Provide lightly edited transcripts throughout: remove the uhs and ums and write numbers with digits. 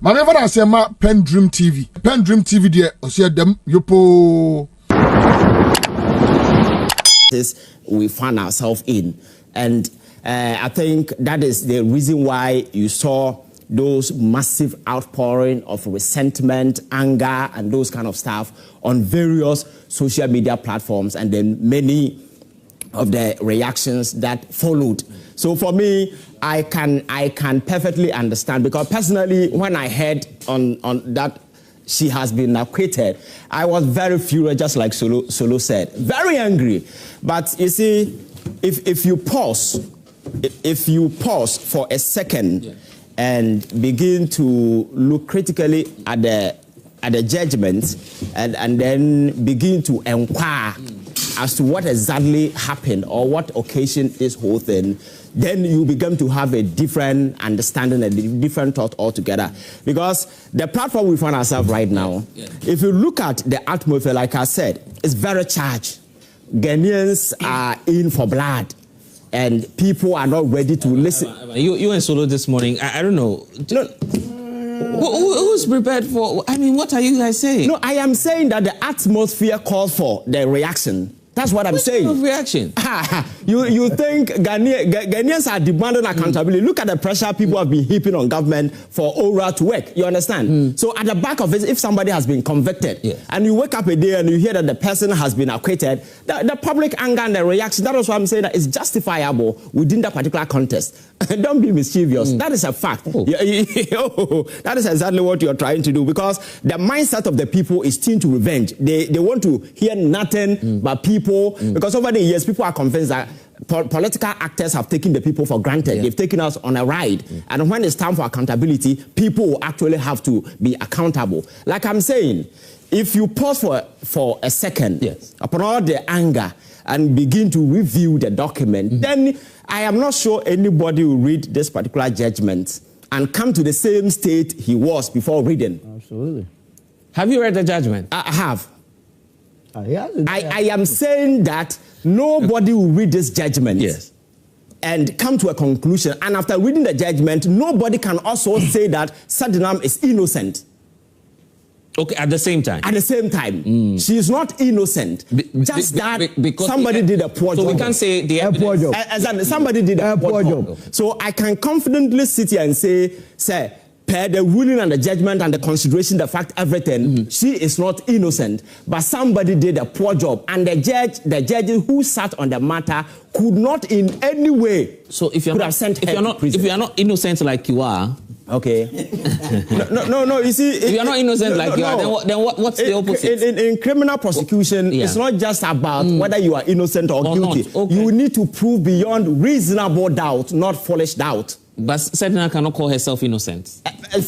Maneva na sema PENDREAM TV. PENDREAM TV de osia dem yopo. This we find ourselves in, and I think that is the reason why you saw those massive outpouring of resentment, anger, and those kind of stuff on various social media platforms, and then many of the reactions that followed. So for me, I can perfectly understand, because personally, when I heard on that she has been acquitted, I was very furious, just like Solo said, very angry. But you see, if you pause for a second and begin to look critically at the judgment and then begin to inquire as to what exactly happened or what occasioned this whole thing, then you begin to have a different understanding and a different thought altogether. Because the platform we find ourselves right now, if you look at the atmosphere, like I said, it's very charged. Ghanaians are in for blood, and people are not ready to listen. You and Solo this morning, I don't know. Who's prepared for? I mean, what are you guys saying? No, I am saying that the atmosphere calls for the reaction. That's what I'm saying. What reaction? You think Ghanaians are demanding accountability? Look at the pressure people have been heaping on government for ORA to work. You understand? So at the back of it, if somebody has been convicted, and you wake up a day and you hear that the person has been acquitted, the public anger and the reaction, that is what I'm saying, that is justifiable within that particular context. Don't be mischievous. That is a fact. That is exactly what you're trying to do, because the mindset of the people is tuned to revenge. They want to hear nothing but people, because over the years, people are convinced that political actors have taken the people for granted. They've taken us on a ride. And when it's time for accountability, people will actually have to be accountable. Like I'm saying, if you pause for a second upon all the anger and begin to review the document, then I am not sure anybody will read this particular judgment and come to the same state he was before reading. Absolutely. Have you read the judgment? I have. I am saying that nobody will read this judgment and come to a conclusion. And after reading the judgment, nobody can also say that Sedinam is innocent. Okay, at the same time? At the same time. She is not innocent. Just that somebody did a poor job. So we can't say the evidence. Somebody did a poor job. So I can confidently sit here and say, per the ruling and the judgment and the consideration, the fact, everything, she is not innocent, but somebody did a poor job. And the judges who sat on the matter could not in any way if you're not innocent like you are, okay. No, you see, if you're not innocent like you are, then what's the opposite? In criminal prosecution, it's not just about whether you are innocent or guilty. You need to prove beyond reasonable doubt, not foolish doubt. But Sedinam cannot call herself innocent.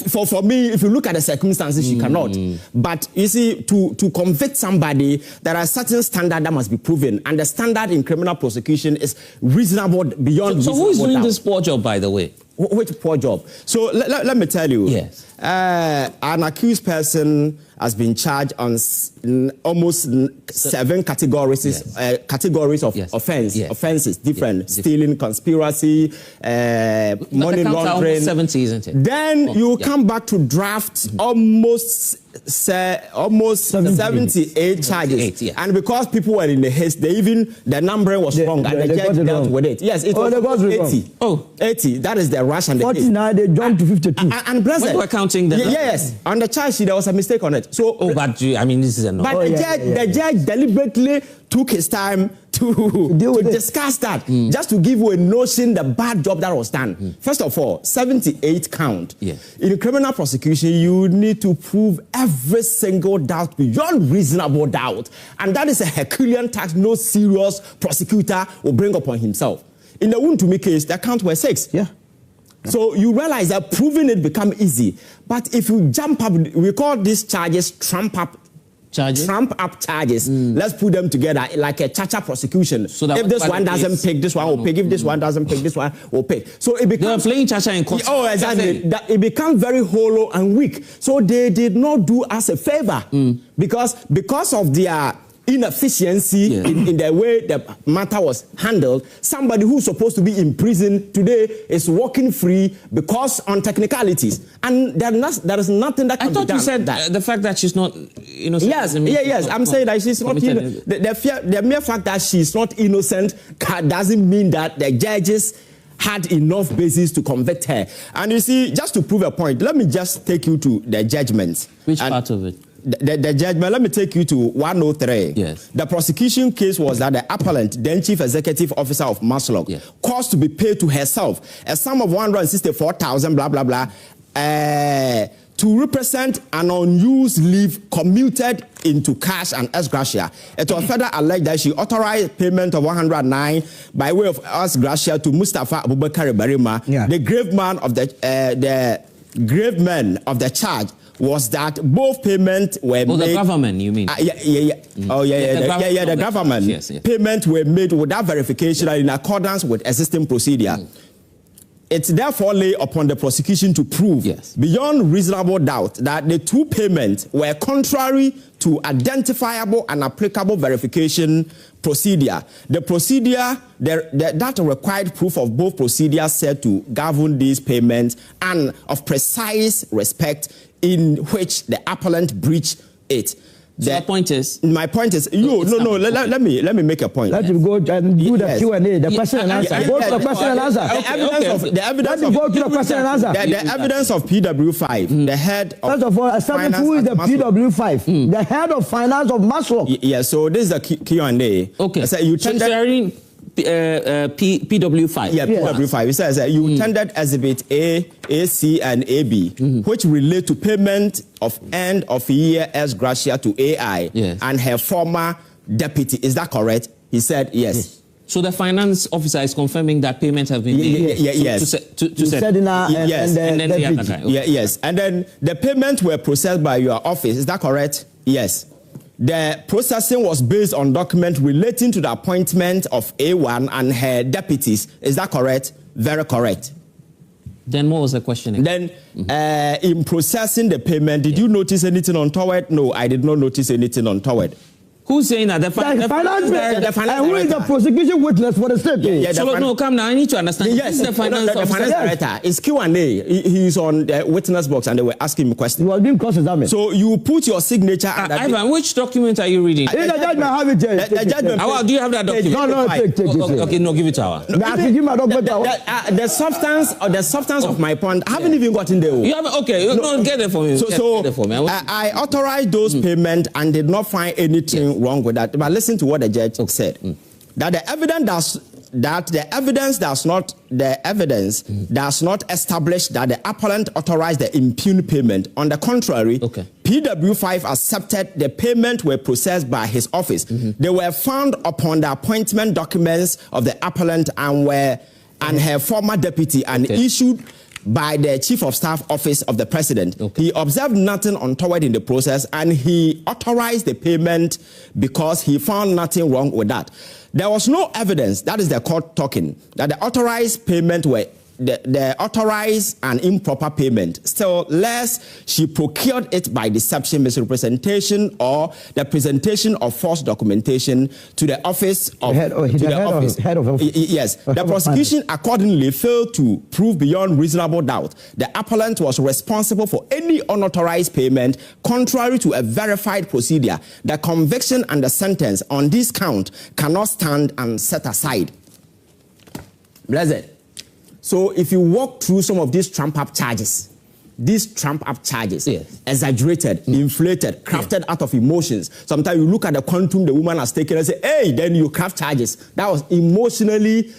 For me, if you look at the circumstances, she cannot. But you see, to convict somebody, there are certain standards that must be proven. And the standard in criminal prosecution is reasonable beyond reasonable doubt. So who is doing this poor job, by the way? Which poor job? So let me tell you. Yes. An accused person has been charged on almost 7 categories of offenses, different stealing, conspiracy, money laundering. 70, isn't it? Then you come back to draft almost 78 charges, and because people were in the haste, the numbering was wrong, and the judge dealt with it. Yes, it was 80. 80. That is the rush and the 49. They jumped to 52. And when we're counting the yes, on the charge sheet there was a mistake on it. So, but I mean, this is a no. But the judge deliberately took his time to discuss that, just to give you a notion the bad job that was done. First of all, 78 count. In criminal prosecution, you need to prove every single doubt beyond reasonable doubt, and that is a Herculean task no serious prosecutor will bring upon himself. In the Wuntumi case, the count were 6. So you realize that proving it become easy. But if you jump up, we call these charges trump up charges. Let's put them together like a cha-cha prosecution. So that if this one doesn't pick, this one will pick. If this one doesn't pick, this one will pick. So it becomes... They're playing cha-cha in court. Oh, exactly. It becomes very hollow and weak. So they did not do us a favor. Because of their inefficiency in the way the matter was handled. Somebody who's supposed to be in prison today is walking free because on technicalities, and there is nothing that can be done. I thought you said that the fact that she's not innocent. Yes, I'm saying that she's not innocent. The mere fact that she's not innocent doesn't mean that the judges had enough basis to convict her. And you see, just to prove a point, let me just take you to the judgment. Which part of it? The judgment, let me take you to 103. Yes. The prosecution case was that the appellant, then Chief Executive Officer of Maslok, caused to be paid to herself a sum of 164,000, blah, blah, blah, to represent an unused leave commuted into cash and ex gratia. It was further alleged that she authorized payment of 109 by way of ex gratia to Mustafa Abubakar Barima. The grave man of the charge was that both payments were made. The government, you mean? The government. Yes. Payments were made without verification and in accordance with existing procedure. It therefore lay upon the prosecution to prove beyond reasonable doubt that the two payments were contrary to identifiable and applicable verification procedure. The procedure that required proof of both procedures said to govern these payments and of precise respect in which the appellant breached it. So the point is? My point is, let me make a point. Let him go and do the Q&A, the question and answer. Go to the question and answer. The evidence of PW5, the head of First of all, establish who is the PW5, the head of finance of Maslok. Yeah, so this is the Q&A. Okay. So you PW5. Yeah, PW5. It says you tendered exhibit A, C, and AB, which relate to payment of end of year ex gratia to AI and her former deputy. Is that correct? He said yes. So the finance officer is confirming that payments have been made to Sedinam and the deputy. Yes. And then the payments were processed by your office. Is that correct? Yes. The processing was based on documents relating to the appointment of A1 and her deputies. Is that correct? Very correct. Then what was the question again? Then in processing the payment, did you notice anything untoward? No, I did not notice anything untoward. Who's saying that? The finance director. And who is the prosecution witness for the state? No, come now. I need to understand. Yes, the finance director. It's Q&A. He's on the witness box and they were asking him questions. He was being cross-examined. So you put your signature. Ivan, which document are you reading? The judgment, have it here. The judgment. Awal, do you have that document? No, take it. Okay, no, give it to Awal. The substance of my point, I haven't even gotten there. You haven't? Okay, no, get it for me. So I authorized those payments and did not find anything wrong with that. But listen to what the judge said. That the evidence does not establish that the appellant authorized the impugned payment. On the contrary, PW5 accepted the payment were processed by his office. They were found upon the appointment documents of the appellant and her former deputy and issued by the Chief of Staff Office of the President. He observed nothing untoward in the process and he authorized the payment because he found nothing wrong with that. There was no evidence, that is the court talking, that the authorized payment were the authorized and improper payment. Still less, she procured it by deception, misrepresentation, or the presentation of false documentation to the office of head of office. Yes, the prosecution accordingly failed to prove beyond reasonable doubt the appellant was responsible for any unauthorized payment contrary to a verified procedure. The conviction and the sentence on this count cannot stand and set aside. Blessed. So if you walk through some of these trump-up charges, exaggerated, inflated, crafted out of emotions. Sometimes you look at the quantum the woman has taken and say, hey, then you craft charges. That was emotionally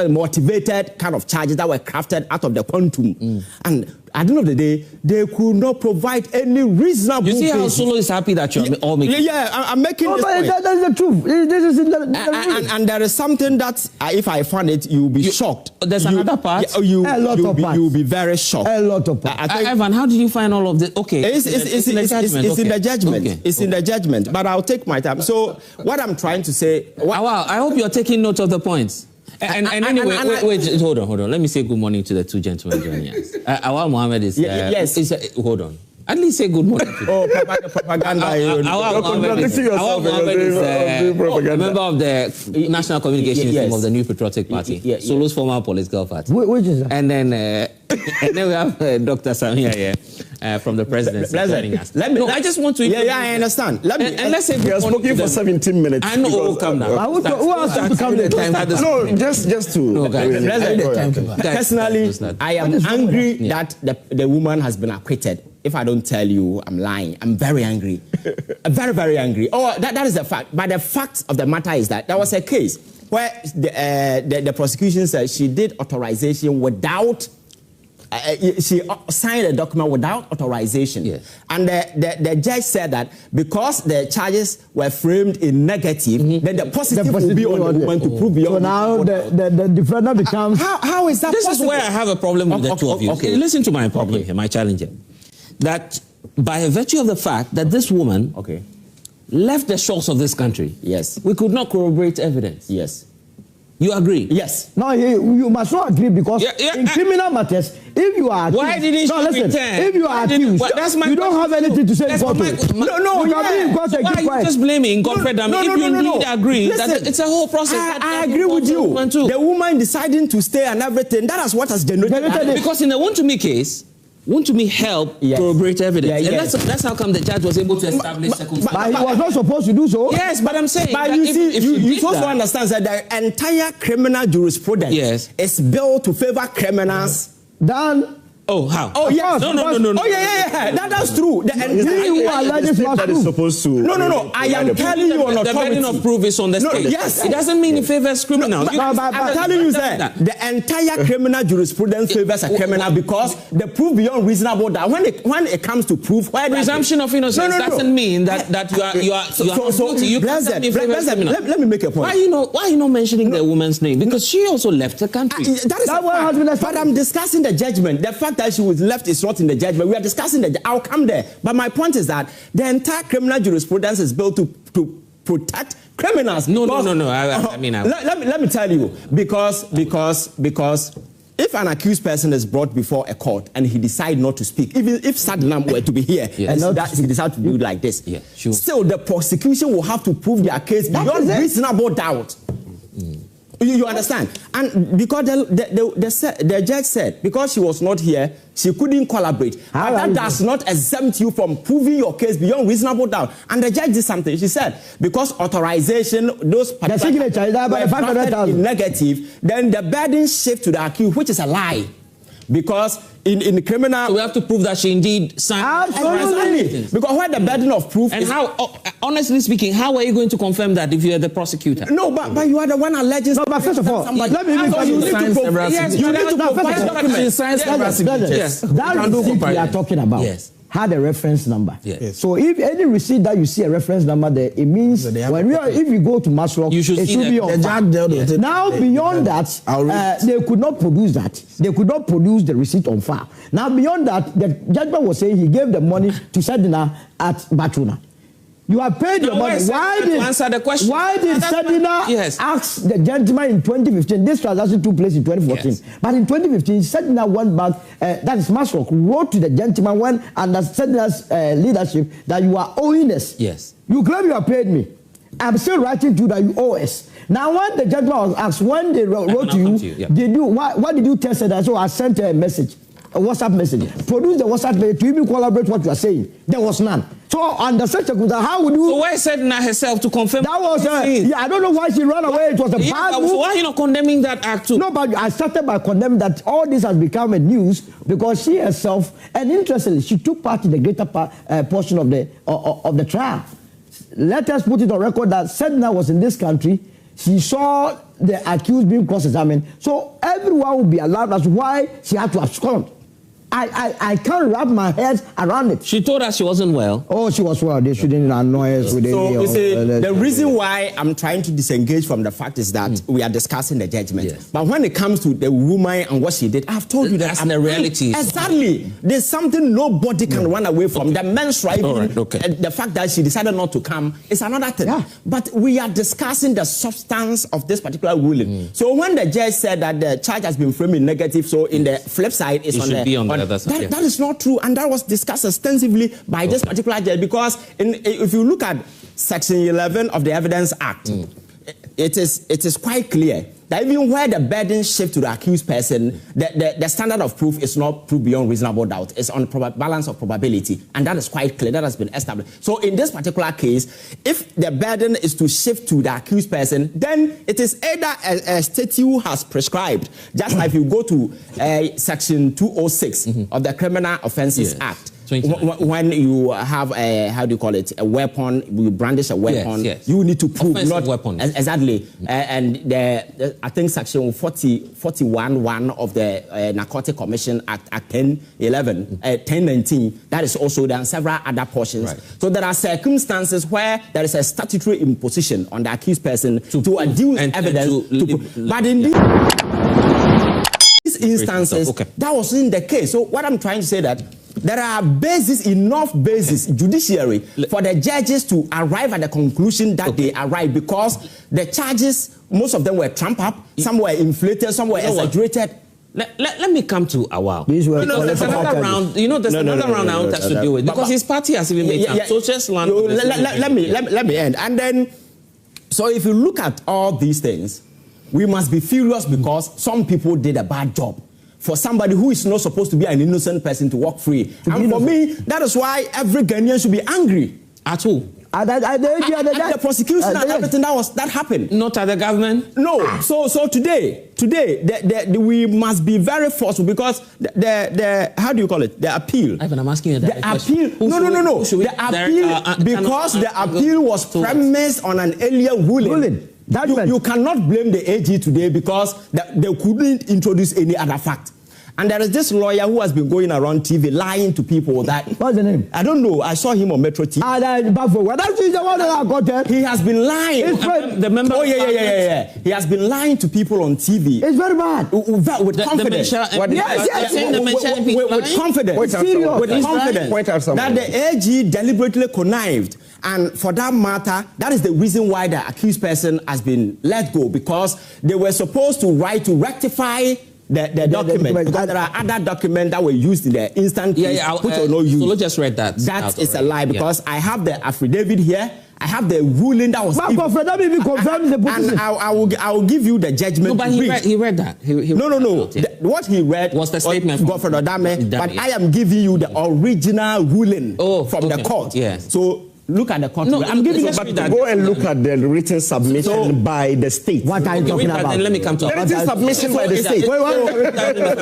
motivated kind of charges that were crafted out of the quantum. And at the end of the day, they could not provide any reasonable You see how Solo is happy that you're all making? I'm making this point. That is the truth. This is and there is something that, if I find it, you'll be shocked. There's another part? You'll be very shocked. A lot of parts. Ivan, how did you find all of this? Okay. It's in the judgment. It's in the judgment. But I'll take my time. So what I'm trying to say... I hope you're taking note of the points. And anyway, wait, hold on. Let me say good morning to the two gentlemen joining us. Awal Mohammed is... yes. Hold on. At least say good morning. Oh, propaganda. Contradicting yourself. Member of the National Communications Team of the New Patriotic Party, Solo's former political party. Which is that? And then we have Dr. Samia here from the presidency joining us. I just want to. Yeah, I understand. Let's say we are speaking for 17 minutes. I know. Come now. Who else has to come there? No, just to. Personally, I am angry that the woman has been acquitted. If I don't tell you, I'm lying. I'm very angry. Very, very angry. Oh, that is the fact. But the fact of the matter is that there was a case where the prosecution said she did authorization without, she signed a document without authorization. Yes. And the judge said that because the charges were framed in negative, then the positive will be on the woman to prove beyond. So now the defendant becomes... How is that This possible? is where I have a problem with the two of you. Okay. Listen to my problem here, my challenge here. That by virtue of the fact that this woman left the shores of this country, yes, we could not corroborate evidence. Yes. You agree? Yes. No, you must not agree because in criminal matters, if you are accused, why didn't she return? If you are accused, you don't have anything to say in court. No, you can be in court and keep quiet. Why are you just blaming Godfred? If you indeed agree that it's a whole process. I agree with you. The woman deciding to stay and everything, that is what has generated. Because in the Wontumi case, Wontumi helped corroborate evidence. And that's how come the judge was able to establish circumstances. But he was not supposed to do so. Yes, but I'm saying. But you see, you also understand that the entire criminal jurisprudence is built to favor criminals. Then. Oh, how? Oh, yes. No. Oh, yeah. That's true. The that is supposed to. No. I am telling you on authority. The burden of proof is on the state. Yes. It doesn't mean it favors criminals. I'm telling you, sir, the entire criminal jurisprudence favors a criminal because the proof beyond reasonable doubt. When it comes to proof, presumption of innocence doesn't mean that you are guilty. You can't tell me favors criminal. Let me make a point. Why are you not mentioning the woman's name? Because she also left the country. But I'm discussing the judgment. The fact that she was left is not in the judgment. We are discussing I'll come there. But my point is that the entire criminal jurisprudence is built to protect criminals. No. I mean, let me tell you, because if an accused person is brought before a court and he decides not to speak, even if Sedinam were to be here and he decides to do like this, still the prosecution will have to prove their case beyond reasonable doubt. You understand? And because the judge said, because she was not here, she couldn't collaborate. But that does not exempt you from proving your case beyond reasonable doubt. And the judge did something. She said, because authorization, those particulars were in negative, then the burden shifts to the accused, which is a lie. Because in the criminal... So we have to prove that she indeed signed... Absolutely. Because where the burden of proof and how, honestly speaking, how are you going to confirm that if you are the prosecutor? No, but you are the one alleging... No, but first of all, let me That receipt we are talking about had a reference number. So if any receipt that you see a reference number there, it means if you go to Maslow, it should be on file. Now, beyond that, they could not produce that. They could not produce the receipt on file. Now, beyond that, the judgment was saying he gave the money to Sedinam at Batuna. You have paid your money. Why did Sedinam ask the gentleman in 2015? This transaction took place in 2014. Yes. But in 2015, Sedinam went back, that is Masrock, wrote to the gentleman when under Sedinam's leadership that you are owing us. Yes. You claim you have paid me. I'm still writing to you that you owe us. Now, when the gentleman was asked, when they wrote to you, what did you tell Sedinam? So I sent a message. A WhatsApp message. Produce the WhatsApp message to even collaborate what you are saying. There was none. So under such a how would you? So why Sedinam herself to confirm? That was I don't know why she ran away. It was a bad move. So why are you not condemning that act too? No, but I started by condemning that all this has become a news because she herself, and interestingly, she took part in the greater portion of the trial. Let us put it on record that Sedinam was in this country. She saw the accused being cross-examined. So everyone will be allowed. That's why she had to abscond. I can't wrap my head around it. She told us she wasn't well. Oh, she was well. They shouldn't annoy us with So, you see, the reason why I'm trying to disengage from the fact is that we are discussing the judgment. Yes. But when it comes to the woman and what she did, I've told you that... That's the reality. Exactly. There's something nobody can run away from. The men's right, the fact that she decided not to come is another thing. Yeah. But we are discussing the substance of this particular ruling. So when the judge said that the charge has been framed in negative, so in the flip side, it's on that is not true, and that was discussed extensively by this particular judge, because if you look at Section 11 of the Evidence Act, it is quite clear that even where the burden shifts to the accused person, the standard of proof is not proof beyond reasonable doubt. It's on balance of probability, and that is quite clear. That has been established. So in this particular case, if the burden is to shift to the accused person, then it is either a statute has prescribed, just like you go to Section 206 of the Criminal Offences Act. When you have a weapon, you brandish a weapon, you need to prove not weapons. Exactly. And I think Section 41(1) of the Narcotic Commission Act, 1019, that is also there, and several other portions. Right. So there are circumstances where there is a statutory imposition on the accused person to adduce evidence. But in these instances, that wasn't the case. So what I'm trying to say that there are enough basis, judiciary, for the judges to arrive at the conclusion that they arrived, because the charges, most of them were trumped up, some were inflated, some were exaggerated. Let me come to Awal. There's another round. There's another round I want us to deal with, because his party has even made some. So just land. Let me end. And then, so if you look at all these things, we must be furious because some people did a bad job. For somebody who is not supposed to be an innocent person to walk free. And for me, that is why every Ghanaian should be angry. At who? At the prosecution and everything that happened. Not at the government? No. So today, we must be very forceful, because the how do you call it? The appeal. I'm asking you that. The appeal. No. The appeal, because the appeal was premised on an earlier ruling. You cannot blame the AG today because they couldn't introduce any other fact. And there is this lawyer who has been going around TV lying to people that... What's the name? I don't know. I saw him on Metro TV. He has been lying. The member... Oh, yeah. He has been lying to people on TV. It's very bad. With confidence. With confidence. That the AG deliberately connived. And for that matter, that is the reason why the accused person has been let go, because they were supposed to write to rectify the document. Because there are other documents that were used in the instant case, which were not used. So let's just read that. That is a lie, because I have the affidavit here. I have the ruling that was given. And I will give you the judgment. No, but he read that. No. What he read was the statement Godfred Odame, but I am giving you the original ruling from the court. So look at the court. No, I'm giving you that. Go and look at the written submission by the state. What are you talking about? Let me come to the written submission by the state.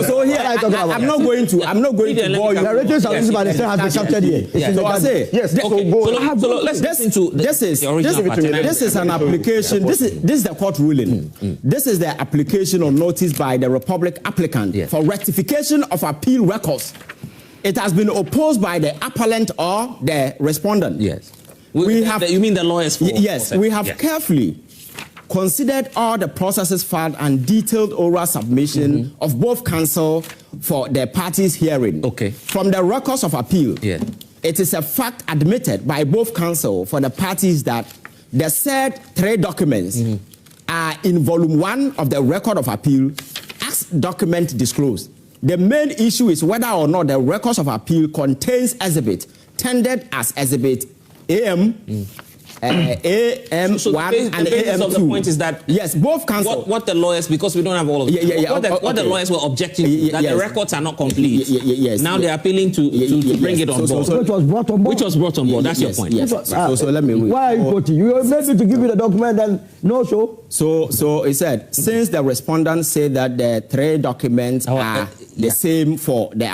So here, I'm not going to bore you. The written submission by the state has been captured here. So I say, yes. So let's listen to this is an application. This is the court ruling. This is the application of notice by the Republic applicant for rectification of appeal records. It has been opposed by the appellant or the respondent. Yes. You mean the lawyers? Yes. We have carefully considered all the processes filed and detailed oral submission of both counsel for the parties hearing. Okay. From the records of appeal, it is a fact admitted by both counsel for the parties that the said 3 documents are in volume 1 of the record of appeal as document disclosed. The main issue is whether or not the records of appeal contains exhibit tendered as exhibit AM, AM1 and AM2. The point is that both counsel. What the lawyers, because we don't have all of it. What the lawyers were objecting to, that the records are not complete. Now they're appealing to bring it on board. Which was brought on board. That's your point. So let me read. Why are you quoting? You were maybe to give you the document and no show. So it said, since the respondent said that the 3 documents are the same for the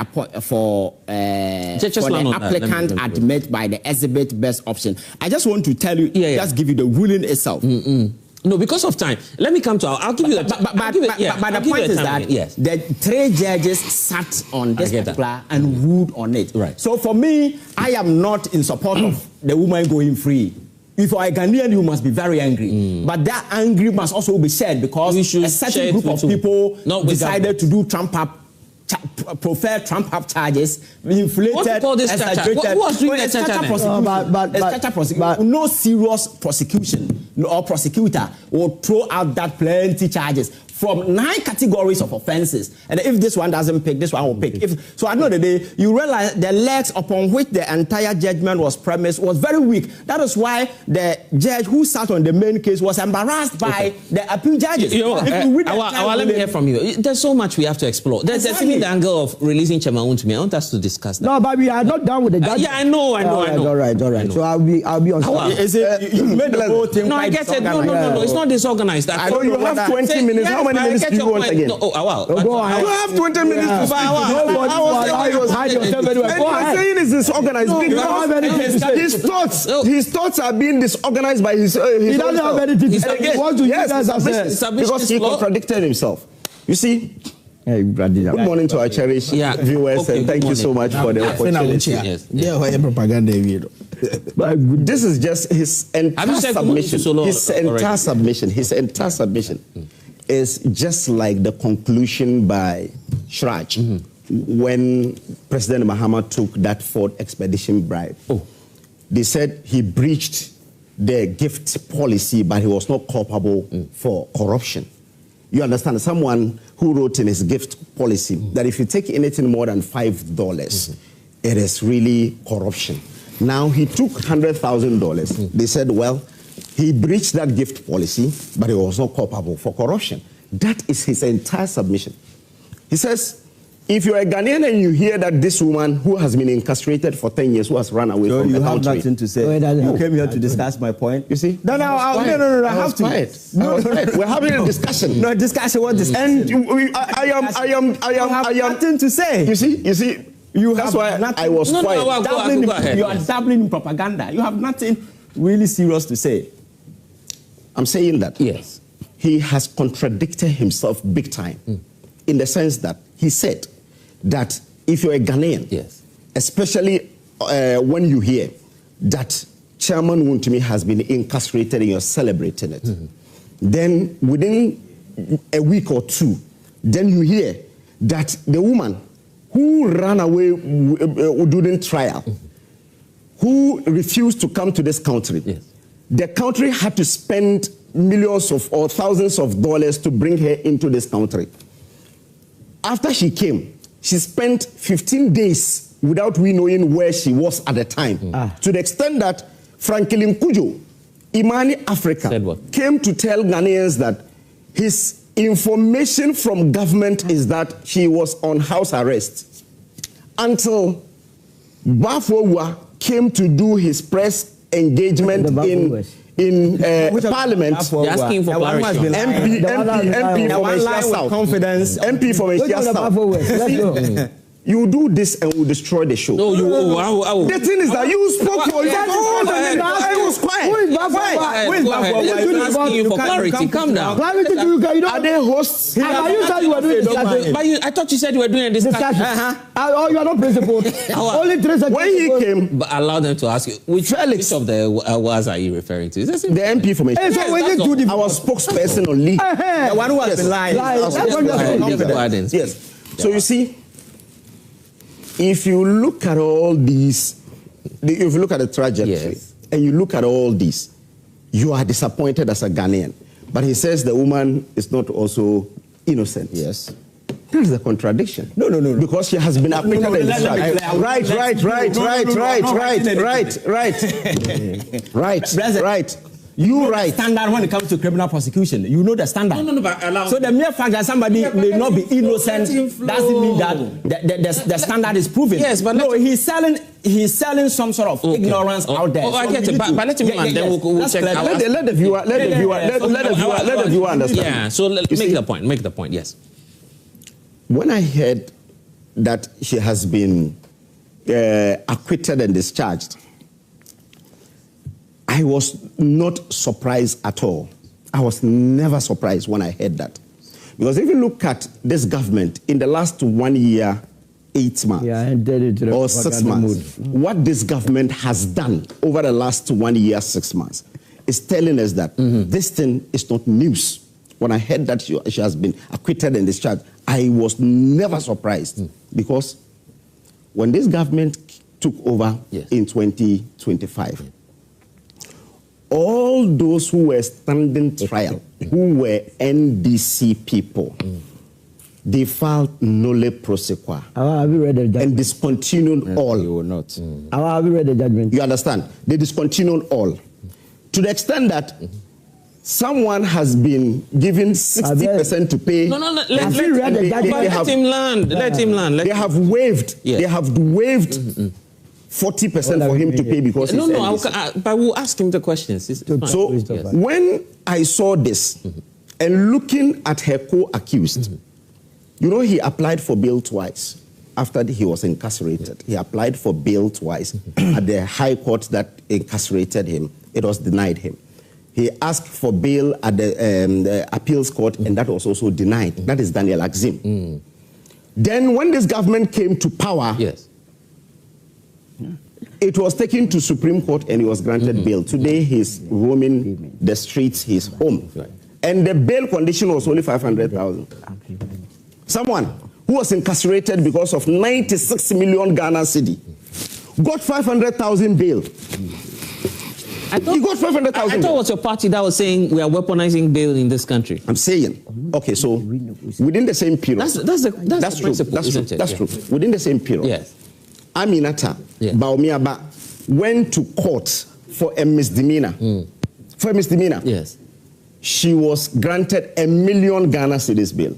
applicant admit by the exhibit best option. I just want to tell you, just give you the ruling itself. No, because of time. Let me come to I'll give you the But the point is that the 3 judges sat on this particular and ruled on it. Right. So for me, I am not in support of the woman going free. If you are a Ghanaian, you must be very angry. But that anger must also be shared, because a certain group of people decided to do prefer Trump-up charges, inflated, exaggerated. Who was doing the no serious prosecution or prosecutor will throw out that plenty charges. from 9 categories of offenses. And if this one doesn't pick, this one will pick. So at the end of the day, you realize the legs upon which the entire judgment was premised was very weak. That is why the judge who sat on the main case was embarrassed by the appeal judges. Let me hear from you. There's so much we have to explore. There's even the angle of releasing Chemaun to me. I want us to discuss that. No, but we are not done with the judgment. I know. All right. So I'll be on. You made the whole thing. No, I get it. No. It's not disorganized. So you have 20 minutes. How many minutes do you want again? No, Awal. You have 20 minutes to speak. Saying is disorganized. His thoughts are being disorganized by his he doesn't have anything to say. He wants to use that as because he contradicted himself. You see. Good morning to our cherished viewers, and thank you so much for the opportunity. This is just his entire submission. His entire submission is just like the conclusion by Shraj when President Mahama took that Ford expedition bribe. They said he breached the gift policy, but he was not culpable for corruption. You understand? Someone who wrote in his gift policy that if you take anything more than $5, it is really corruption. Now he took $100,000. They said, well, he breached that gift policy, but he was not culpable for corruption. That is his entire submission. He says, if you're a Ghanaian and you hear that this woman who has been incarcerated for 10 years, who has run away from the country. You have nothing to say. You came here to discuss my point. You see? No, I have to. We're having a discussion. No, discussion, what discussion? And I am nothing to say. You see? That's why I was quiet. You are dabbling in propaganda. You have nothing really serious to say. I'm saying that. Yes. He has contradicted himself big time in the sense that he said that if you're a Ghanaian, especially when you hear that Chairman Wontumi has been incarcerated and you're celebrating it, then within a week or two, then you hear that the woman who ran away during trial, who refused to come to this country, the country had to spend millions or thousands of dollars to bring her into this country. After she came, she spent 15 days without we knowing where she was at the time. To the extent that Franklin Kujo, Imani Africa, came to tell Ghanaians that his information from government is that she was on house arrest. Until Bafowa came to do his press engagement in Parliament, asking for clarity. MP from Asia South. Confidence. MP from Asia South. You do this and we'll destroy the show. No, the thing is that you spoke for you. I was quiet. Who is Bafowa? Asking you for clarity. Calm down. Clarity to you. Are they hosts? You said you were doing discussion. But I thought you said you were doing a discussion. Oh, you are not principled. Only 3 seconds. When he came, but allow them to ask you. Which of the awards are you referring to? Is this the MP from Asia? So when you do the our spokesperson on leave. The one who has been lying. Yes. So you see, if you look at all these, if you look at the trajectory, and you look at all these, you are disappointed as a Ghanaian. But he says the woman is not also innocent. Yes. That's a contradiction. No. Because she has been acquitted in this charge. Right. You right. Standard when it comes to criminal prosecution. You know the standard. No, but allow. So the mere fact that somebody may not be innocent doesn't mean that the standard is proven. Yes, but no, he's selling some sort of ignorance out there. I get it. But let him and then we'll check. Let the viewer understand. Yeah. So make the point. Make the point. Yes. When I heard that she has been acquitted and discharged, I was not surprised at all. I was never surprised when I heard that. Because if you look at this government in the last 1 year, 8 months, or 6 months, what this government has done over the last 1 year, 6 months, is telling us that this thing is not news. When I heard that she has been acquitted and discharged, I was never surprised. Because when this government took over in 2025, all those who were standing trial, who were NDC people, they filed nolle prosequi Have you read the judgment? and discontinued all. You will not. Have you read the judgment? You understand? They discontinued all. To the extent that someone has been given 60% to pay. No, let him land. Let him land. They have waived. Yes. They have waived 40% for him to pay because he's NDC. But we'll ask him the questions. So when I saw this and looking at her co-accused, you know, he applied for bail twice after he was incarcerated. He applied for bail twice at the High Court that incarcerated him. It was denied him. He asked for bail at the appeals court, and that was also denied. That is Daniel Axim. Then when this government came to power, it was taken to Supreme Court and he was granted bail. Today he's roaming the streets, he's home. And the bail condition was only 500,000. Someone who was incarcerated because of 96 million Ghana cedi got 500,000 bail. He got 500,000. I thought it was your party that was saying we are weaponizing bail in this country. I'm saying, okay, so within the same period. That's the principle, isn't it? That's true. Within the same period. Yes. Aminata Baumiaba went to court for a misdemeanor. For a misdemeanor. Yes. She was granted 1 million Ghana cedis bail.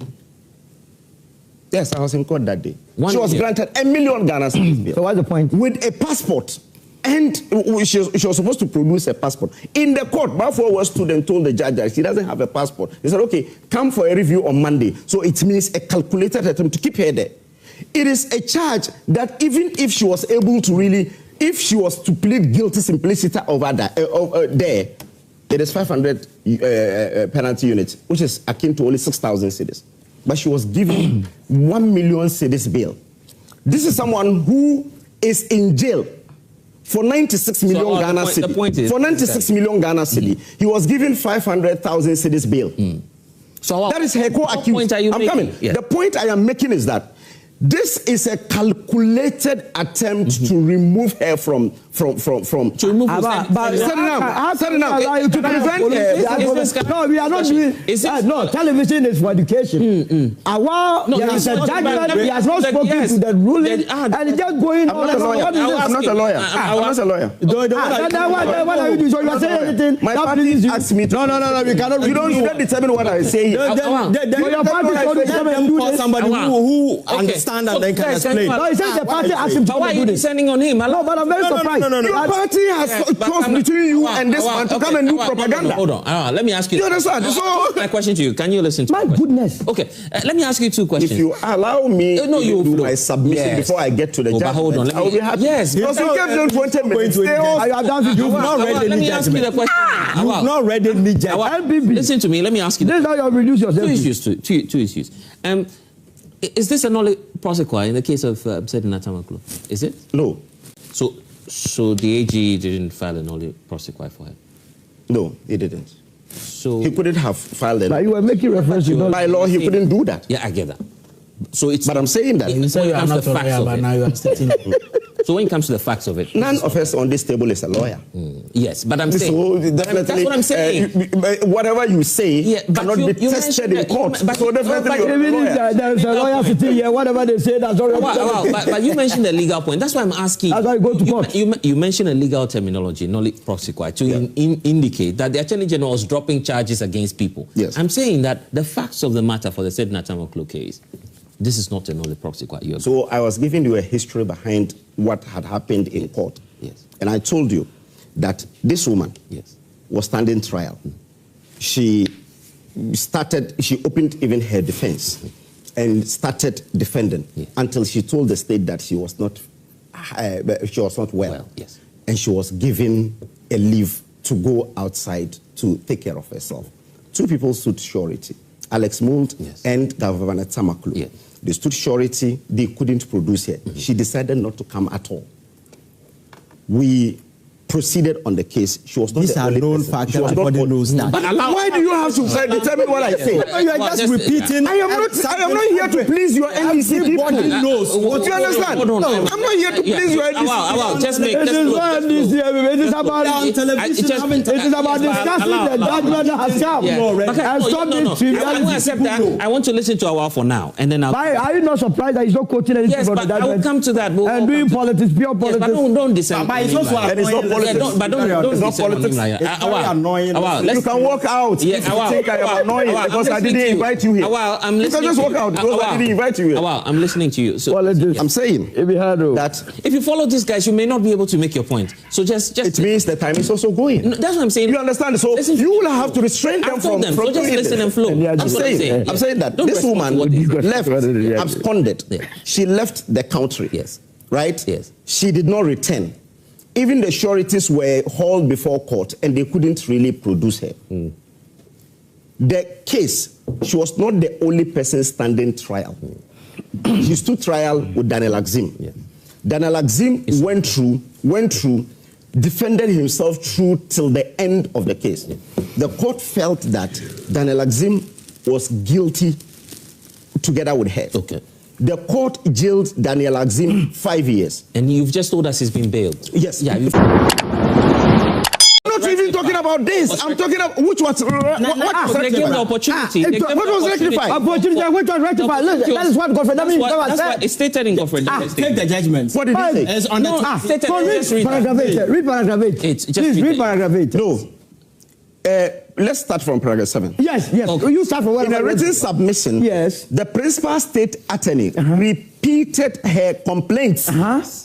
Yes, I was in court that day. She was granted 1 million Ghana cedis bail. So what's the point? With a passport. And she was supposed to produce a passport. In the court, Balfour was stood and told the judge that she doesn't have a passport. He said, okay, come for a review on Monday. So it means a calculated attempt to keep her there. It is a charge that even if she was able to really, if she was to plead guilty simpliciter over there, it is 500 penalty units, which is akin to only 6,000 cedis. But she was given 1 million cedis bail. This is someone who is in jail for 96 million Ghana cedi. For 96 million Ghana cedi, he was given 500,000 cedis bail. So that is her co-accused. I'm coming. Yes. The point I am making is that this is a calculated attempt to remove her from to remove Sedinam to prevent her. No, we are not doing. No, television is for education. Awal, there is a judgment. He has not spoken to the ruling, and it's just going on. I'm not a lawyer. I'm not a lawyer. What are you doing? So you are saying anything? My party asks me. No. We cannot. You don't determine what I say. Your party told you somebody who understands. And then can explain. No, he says the party asked him to why are you descending on him? No, but I'm very surprised. Your party has chose between you and this man to come and do propaganda. Hold on. Let me ask you. You understand? So my question to you. Can you listen to my goodness? Okay. Let me ask you two questions. If you allow me to do my submission before I get to the judgment, hold on. I will be happy. Yes. Because you gave them 20 minutes. You've not read any judgment. Let me ask you the question. You've not read any judgment. Listen to me. Let me ask you. This is how you reduce yourself. Two issues. Is this a nolle prosequi in the case of Sedinam? Is it? No. So the AG didn't file a nolle prosequi for her? No, he didn't. So he couldn't have filed it. But you were making reference to by law, he couldn't do that. Yeah, I get that. So it's. But I'm saying that. You say you are not a lawyer, but now you are stating. So when it comes to the facts of it, none of us on this table is a lawyer. Yes, but I'm saying so definitely, that's what I'm saying. Whatever you say cannot be tested in court. So definitely, there's a lawyer sitting here. Whatever they say, that's all right. But you mentioned a legal point. That's why I'm asking. That's why you go to court. You mentioned a legal terminology, nolle prosequi, to indicate that the Attorney General was dropping charges against people. Yes. I'm saying that the facts of the matter for the Sedinam case, this is not a nolle prosequi. So I was giving you a history behind what had happened in court. Yes. And I told you that this woman was standing trial. She opened even her defense and started defending until she told the state that she was not well. Yes. And she was given a leave to go outside to take care of herself. Two people stood surety, Alex Mould and Governor Tamakulu. Yes. They stood surety, they couldn't produce her. She decided not to come at all. We proceeded on the case. She was not These the are only known person. facts. She was not Everybody knows that. But why do you have to determine what I say? You are just repeating. I am not here to please your NDC people. Everybody knows. Do you understand? Hold on. No, I'm not here to please your NDC. Awal, just make. It is about on television. It is about discussing the judgment that has come. And stop this triviality. I want to listen to Awal for now, and then I'll. Are you not surprised that he's not quoting anything from the judgment? I will come to that. And doing politics, pure politics. But don't descend. But it's not politics. But don't politics. It's very annoying. You can walk out if you think I am annoying because I didn't invite you here. Awal, I'm listening. You can just walk out because I didn't invite you here. Awal, I'm listening to you. So I'm saying that if you follow these guys, you may not be able to make your point. So just it means the time is also going. No, that's what I'm saying. You understand? So you will have to restrain them from so just listen and flow. I'm saying that this woman left, absconded. She left the country. Yes. Right? Yes. She did not return. Even the sureties were hauled before court and they couldn't really produce her. The case, she was not the only person standing trial. She stood trial with Daniel Axim. Yeah. Daniel Axim went through, defended himself through till the end of the case. Yeah. The court felt that Daniel Axim was guilty together with her. Okay. The court jailed Daniel Axim 5 years. And you've just told us he's been bailed. Yes. Yeah. I'm not even talking about this. I'm talking about which was they gave the opportunity. What was rectified? Opportunity which was rectified. Look, that is what Godfred. That's what it's stated in Godfred. Take the judgment. What did he say? It's on the read paragraph 8. Read paragraph 8. Please read paragraph 8. No. Let's start from paragraph 7. Yes. Okay. You start from where? In a written submission, yes, the principal state attorney repeated her complaints.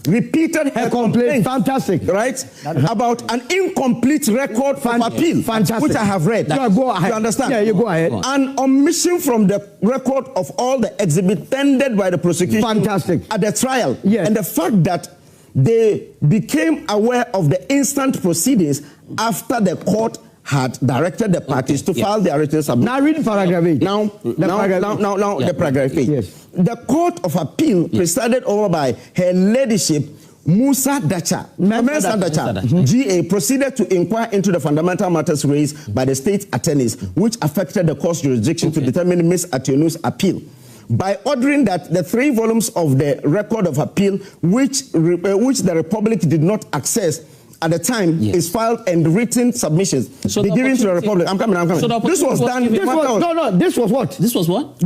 Repeated her complaints. Fantastic. Right? About an incomplete record of appeal. Fantastic. Which I have read. Go ahead. You understand? Yeah, you go ahead. An omission from the record of all the exhibits tendered by the prosecution. Fantastic. At the trial. Yes. And the fact that they became aware of the instant proceedings after the court had directed the parties to file their written submission. Now read paragraph 8. Now the paragraph 8. Yes. The Court of Appeal, presided over by Her Ladyship Musa Dacha, GA, proceeded to inquire into the fundamental matters raised by the state attorneys, which affected the court's jurisdiction to determine Ms. Atieno's appeal, by ordering that the 3 volumes of the record of appeal, which the Republic did not access at the time, is filed and written submissions be given to the Republic. I'm coming. So this was done. This was what? This was what?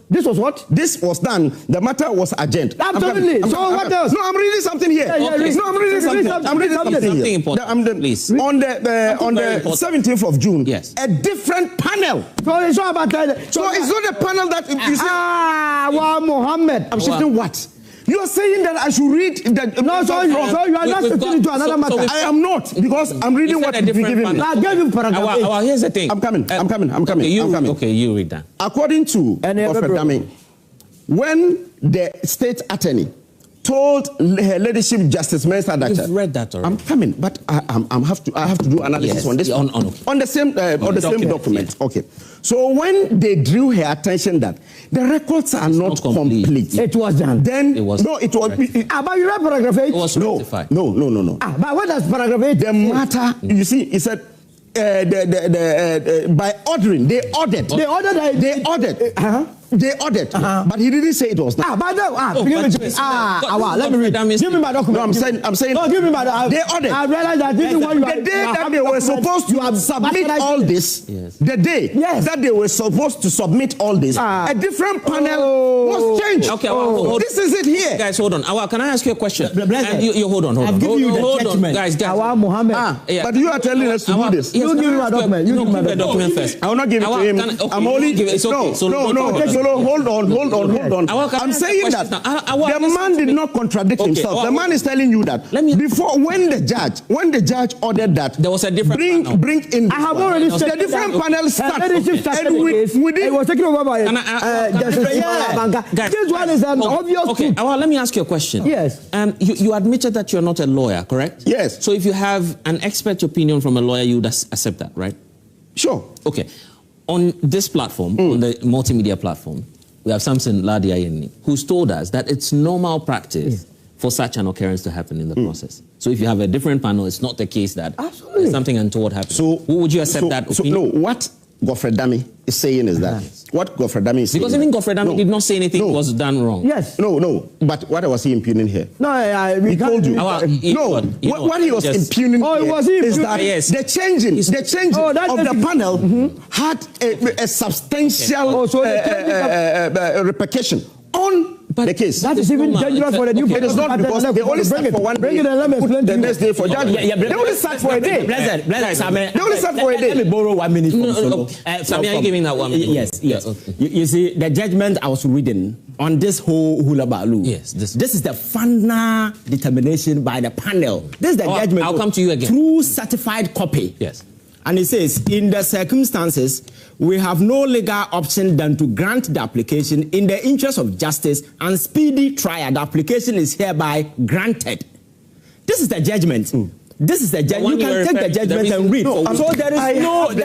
This was what? This was done. The matter was urgent. Absolutely. What else? No, I'm reading something here. No, I'm reading something. I'm reading something important. Please. On the 17th of June, yes, a different panel. So it's not about that. So it's not a panel that you see. Wow, Mohammed. I'm shifting what? You are saying that I should read that. No, so you are not shifting into another matter. I am not, because I'm reading what you're giving me. I gave you paragraph 8. Here's the thing. I'm coming. Okay, you read that. According to Godfred, when the state attorney told Her Ladyship Justice Mensa Dacha, you've read that already. I'm coming, but I have to do analysis on this on the same document. Okay. So when they drew her attention that the records are not complete, it was done. Then it was. But you read paragraph 8. It was rectified. No. But what does paragraph 8? The matter, you see, he said. By ordering, they ordered. But he didn't say it was not. Let me read. Give me my document. No, I'm saying. No, give me my document. They ordered. I realized that this is what the day that they were supposed to submit all this, the day that they were supposed to submit all this, a different panel was changed. Okay, well, this is it here. Guys, hold on. Awal, can I ask you a question? You hold on. I've given you the judgment. Guys. Awal Mohammed. But you are telling us to do this. You give me my document. You give me the document first. I will not give it to him. I'm only. No. Hold on. I'm saying that the man did not contradict himself. The man is telling you that before, when the judge ordered that there was a different bring in. I have already said the different panel started. It was taken over by This one is an obvious. Okay, well, let me ask you a question. Yes. You admitted that you're not a lawyer, correct? Yes. So if you have an expert opinion from a lawyer, you would accept that, right? Sure. Okay. On this platform, on the multimedia platform, we have Samson Ladiayeni, who's told us that it's normal practice for such an occurrence to happen in the process. So if you have a different panel, it's not the case that something untoward happened. So would you accept that opinion? So no, what Godfred Dami is saying is that what Godfred Dami is saying. Because even Godfred Dami did not say anything was done wrong. Yes. No. But what was he impugning here? No, he told you. What he was impugning here is that the changing of the panel had a substantial repercussion on the case. That is even dangerous for the new It is not because they only sat for 1 day. The next day for judgment. They only sat for a day. They only sat for a day. Let me borrow 1 minute. Sammy, are you giving that 1 minute? Yes. You see, the judgment I was reading on this whole hula baloo. Yes. This is the final determination by the panel. This is the judgment. I'll come to you again. Through certified copy. Yes. And it says, in the circumstances, we have no legal option than to grant the application in the interest of justice and speedy trial. The application is hereby granted. This is the judgment. This is the judgment. You can take the judgment and read. So there is no. It's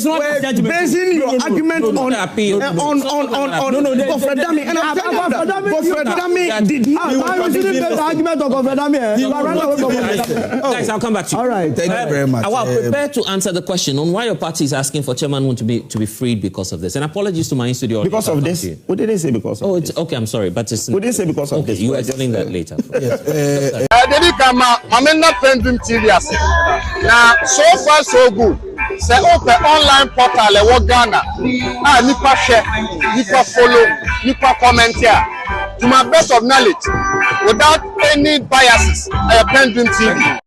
not a judgment. Basing your argument on Godfred Dami, and Godfred Dami did not. Argument of Godfred Dami. Guys, I'll come back to you. All right. Thank you very much. I was prepared to answer the question on why your party is asking for Chairman Moon to be freed because of this. And apologies to my studio. Because of this? We didn't say because of this. Okay, I'm sorry, but it's. We didn't say because of this. You will explain that later. Yes. Mamena PENDREAM TV ase. Now, so far so good. Say open online portal e wo Ghana. Nipa share, nipa follow, nipa comment here. To my best of knowledge, without any biases, PENDREAM TV.